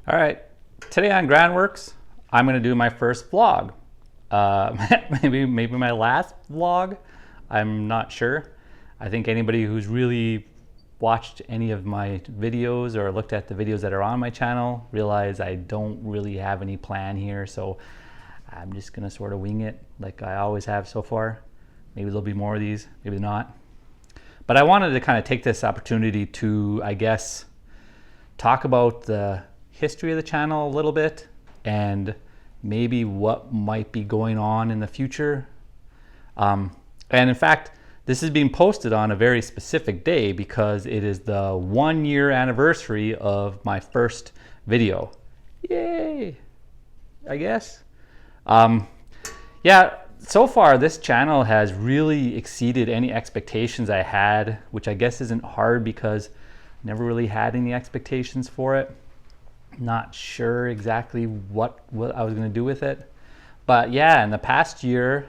All right, today on Granworks, I'm going to do my first vlog. Maybe my last vlog. I'm not sure. I think anybody who's really watched any of my videos or looked at the videos that are on my channel realize I don't really have any plan here, so I'm just going to sort of wing it like I always have so far. Maybe there'll be more of these, maybe not. But I wanted to kind of take this opportunity to, I guess, talk about the history of the channel a little bit and maybe what might be going on in the future. And in fact, this is being posted on a very specific day because it is the 1 year anniversary of my first video. Yay, I guess. Yeah, so far this channel has really exceeded any expectations I had, which I guess isn't hard because I never really had any expectations for it. Not sure exactly what I was going to do with it. But yeah, in the past year,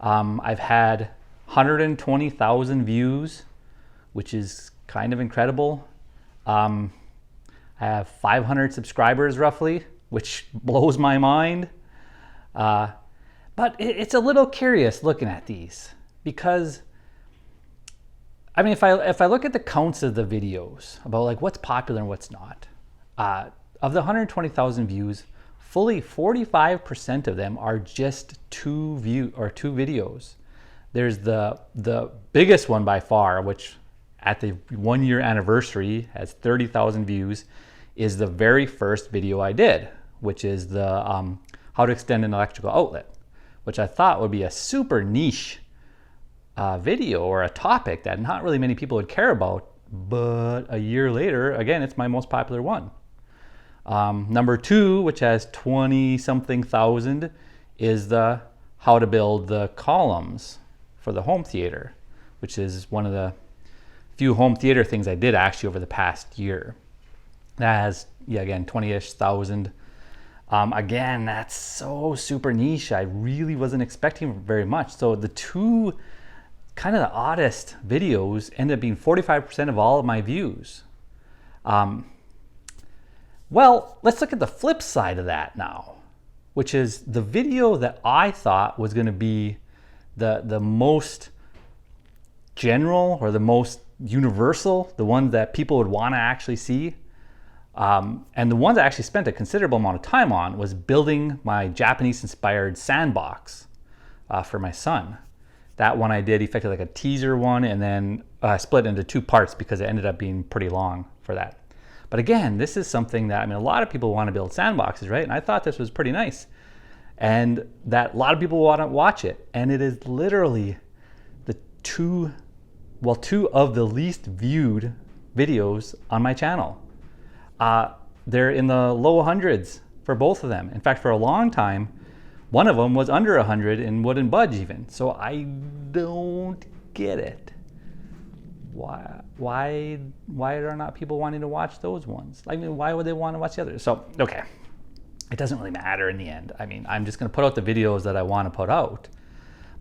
I've had 120,000 views, which is kind of incredible. I have 500 subscribers roughly, which blows my mind. But it's a little curious looking at these because, I mean, if I look at the counts of the videos about like what's popular and what's not, of the 120,000 views, fully 45% of them are just two videos. There's the biggest one by far, which at the 1 year anniversary has 30,000 views, is the very first video I did, which is the how to extend an electrical outlet, which I thought would be a super niche video or a topic that not really many people would care about. But a year later, again, it's my most popular one. Number two, which has 20-something thousand, is the how to build the columns for the home theater, which is one of the few home theater things I did actually over the past year. That has, yeah, again, 20-ish thousand. Again, that's so super niche. I really wasn't expecting very much. So the two kind of the oddest videos ended up being 45% of all of my views. Well, let's look at the flip side of that now, which is the video that I thought was going to be the most general or the most universal, the one that people would want to actually see. And the ones I actually spent a considerable amount of time on was building my Japanese-inspired sandbox for my son. That one I did effectively like a teaser one, and then split into two parts because it ended up being pretty long for that. But again, this is something that, I mean, a lot of people want to build sandboxes, right? And I thought this was pretty nice. And that a lot of people want to watch it. And it is literally the two of the least viewed videos on my channel. They're in the low hundreds for both of them. In fact, for a long time, one of them was under 100 and wouldn't budge even. So I don't get it. Why are not people wanting to watch those ones? I mean, why would they want to watch the others? So, okay, it doesn't really matter in the end. I mean, I'm just going to put out the videos that I want to put out.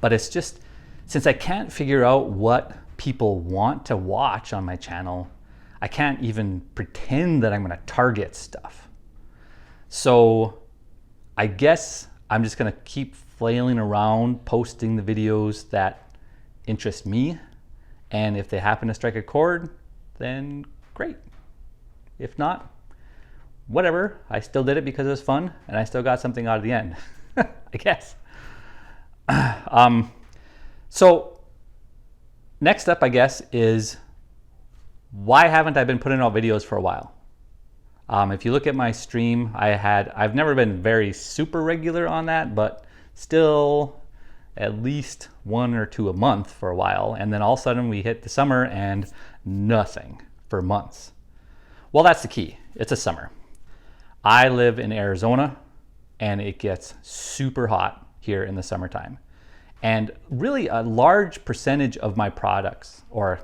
But it's just, since I can't figure out what people want to watch on my channel, I can't even pretend that I'm going to target stuff. So I guess I'm just going to keep flailing around, posting the videos that interest me. And if they happen to strike a chord, then great. If not, whatever. I still did it because it was fun, and I still got something out of the end, I guess. So next up, I guess, is why haven't I been putting out videos for a while? If you look at my stream, I've never been very super regular on that, but still at least 1 or 2 a month for a while. And then all of a sudden we hit the summer and nothing for months. Well, that's the key. It's a summer. I live in Arizona and it gets super hot here in the summertime. And really a large percentage of my projects are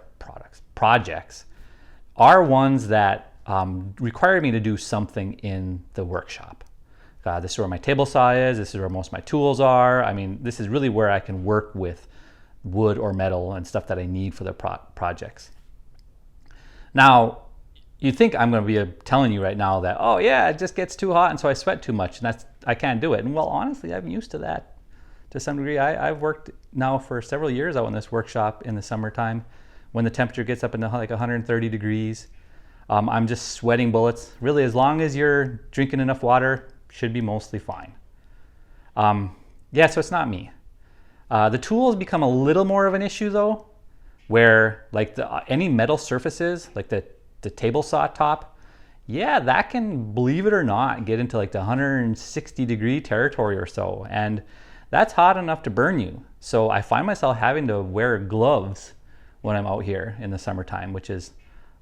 ones that require me to do something in the workshop. This is where my table saw is, this is where most of my tools are. I mean, this is really where I can work with wood or metal and stuff that I need for the projects. Now, you'd think I'm going to be telling you right now that, oh yeah, it just gets too hot and so I sweat too much and I can't do it. And well, honestly, I'm used to that to some degree. I've worked now for several years out in this workshop in the summertime when the temperature gets up into like 130 degrees. I'm just sweating bullets. Really, as long as you're drinking enough water, should be mostly fine. Yeah, so it's not me. The tools become a little more of an issue though, where like any metal surfaces, like the table saw top, yeah, that can, believe it or not, get into like the 160 degree territory or so. And that's hot enough to burn you. So I find myself having to wear gloves when I'm out here in the summertime, which is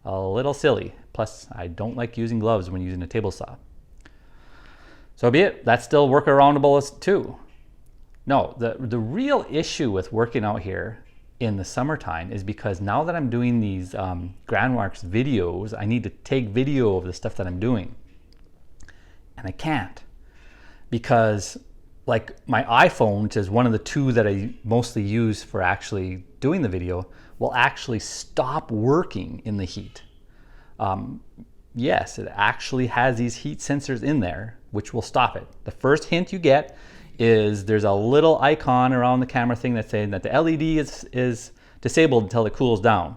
a little silly. Plus, I don't like using gloves when using a table saw. So be it, that's still workaroundable too. No, the real issue with working out here in the summertime is because now that I'm doing these Granworks videos, I need to take video of the stuff that I'm doing. And I can't, because like my iPhone, which is one of the two that I mostly use for actually doing the video, will actually stop working in the heat. Yes, it actually has these heat sensors in there, which will stop it. The first hint you get is there's a little icon around the camera thing that's saying that the LED is disabled until it cools down.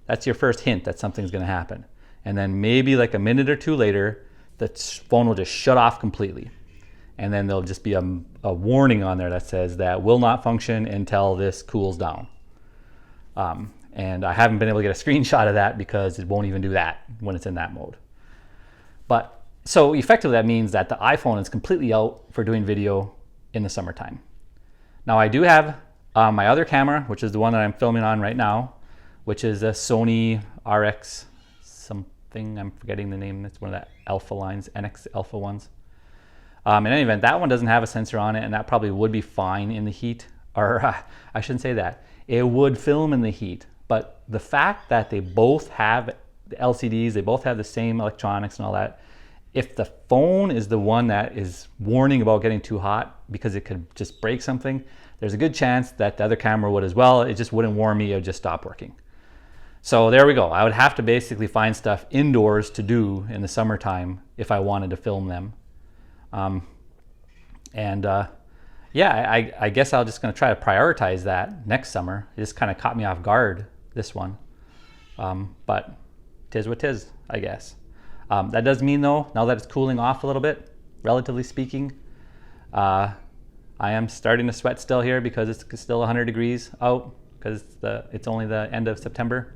That's your first hint that something's going to happen. And then maybe like a minute or two later, the phone will just shut off completely. And then there'll just be a warning on there that says that will not function until this cools down. And I haven't been able to get a screenshot of that because it won't even do that when it's in that mode. But so effectively that means that the iPhone is completely out for doing video in the summertime. Now I do have my other camera, which is the one that I'm filming on right now, which is a Sony RX something, I'm forgetting the name, it's one of the alpha lines, NX alpha ones. In any event, that one doesn't have a sensor on it, and that probably would be fine in the heat, or I shouldn't say that. It would film in the heat, but the fact that they both have the LCDs, they both have the same electronics and all that, if the phone is the one that is warning about getting too hot because it could just break something, there's a good chance that the other camera would as well. It just wouldn't warn me, it would just stop working. So there we go. I would have to basically find stuff indoors to do in the summertime if I wanted to film them. Yeah, I guess I'm just going to try to prioritize that next summer. It just kind of caught me off guard, this one. But tis what tis, I guess. That does mean though, now that it's cooling off a little bit, relatively speaking, I am starting to sweat still here because it's still 100 degrees out because it's only the end of September.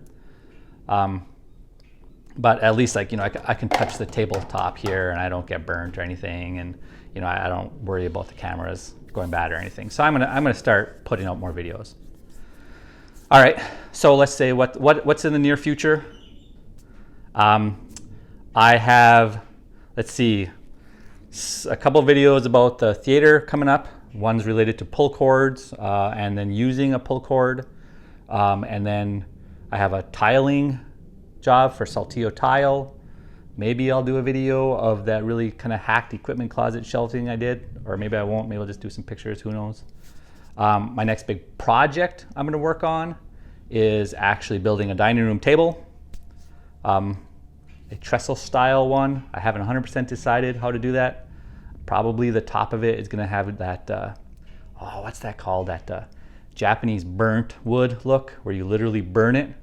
But at least, like, you know, I can touch the tabletop here and I don't get burnt or anything, and you know, I don't worry about the cameras going bad or anything. So I'm gonna start putting out more videos. All right, so let's say what's in the near future. I have, let's see, a couple of videos about the theater coming up. One's related to pull cords and then using a pull cord, and then I have a tiling job for Saltillo Tile. Maybe I'll do a video of that really kind of hacked equipment closet shelving I did, or maybe I won't. Maybe I'll just do some pictures, who knows. My next big project I'm going to work on is actually building a dining room table, a trestle style one. I haven't 100% decided how to do that. Probably the top of it is going to have that, what's that called? That Japanese burnt wood look where you literally burn it.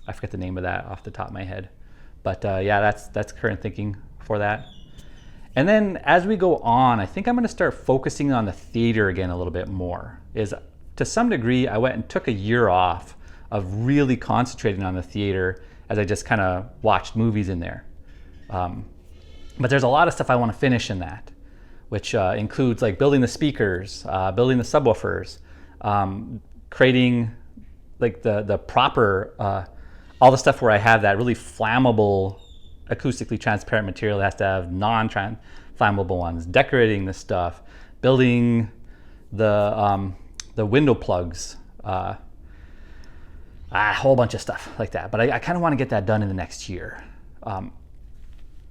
I forget the name of that off the top of my head, but yeah, that's current thinking for that. And then as we go on, I think I'm going to start focusing on the theater again a little bit more. To some degree, I went and took a year off of really concentrating on the theater as I just kind of watched movies in there. But there's a lot of stuff I want to finish in that, which includes like building the speakers, building the subwoofers, creating like the proper, all the stuff where I have that really flammable, acoustically transparent material that has to have non-flammable ones, decorating the stuff, building the window plugs, a whole bunch of stuff like that. But I kind of want to get that done in the next year.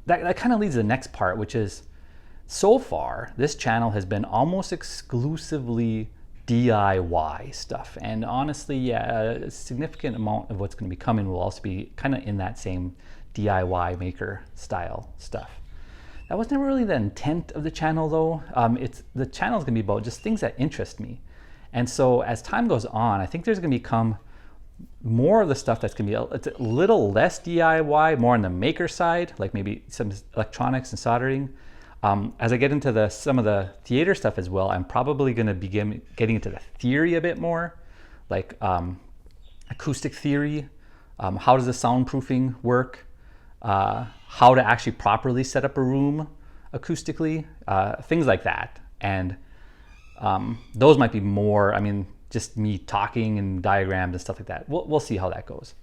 That kind of leads to the next part, which is, so far, this channel has been almost exclusively DIY stuff. And honestly, yeah, a significant amount of what's going to be coming will also be kind of in that same DIY maker style stuff. That was never really the intent of the channel though. The channel is going to be about just things that interest me. And so as time goes on, I think there's going to become more of the stuff that's going to be a little less DIY, more on the maker side, like maybe some electronics and soldering. As I get into some of the theater stuff as well, I'm probably going to begin getting into the theory a bit more, like acoustic theory, how does the soundproofing work, how to actually properly set up a room acoustically, things like that. And those might be more, I mean, just me talking and diagrams and stuff like that. We'll see how that goes.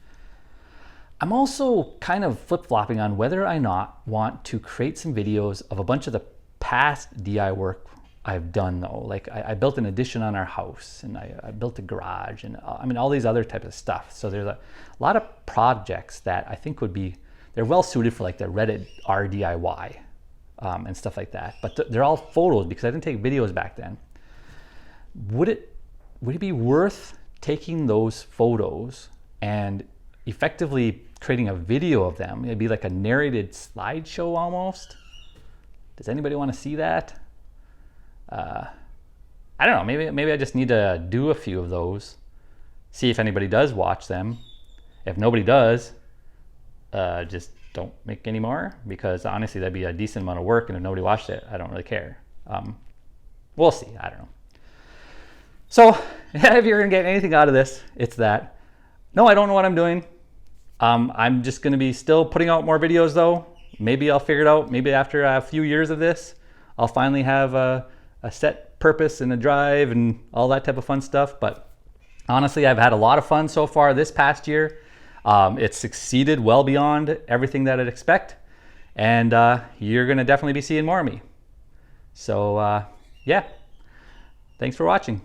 I'm also kind of flip-flopping on whether or not want to create some videos of a bunch of the past DIY work I've done though. Like I built an addition on our house, and I built a garage, and I mean all these other types of stuff. So there's a lot of projects that I think they're well suited for like the Reddit RDIY and stuff like that. But they're all photos because I didn't take videos back then. Would it be worth taking those photos and effectively creating a video of them? It'd be like a narrated slideshow almost. Does anybody want to see that? I don't know, maybe I just need to do a few of those, see if anybody does watch them. If nobody does, just don't make any more, because honestly that'd be a decent amount of work, and if nobody watched it, I don't really care. We'll see, I don't know. So if you're gonna get anything out of this, it's that, no, I don't know what I'm doing. I'm just gonna be still putting out more videos though. Maybe I'll figure it out. Maybe after a few years of this, I'll finally have a set purpose and a drive and all that type of fun stuff. But honestly, I've had a lot of fun so far this past year. It's succeeded well beyond everything that I'd expect. And you're gonna definitely be seeing more of me. So yeah, thanks for watching.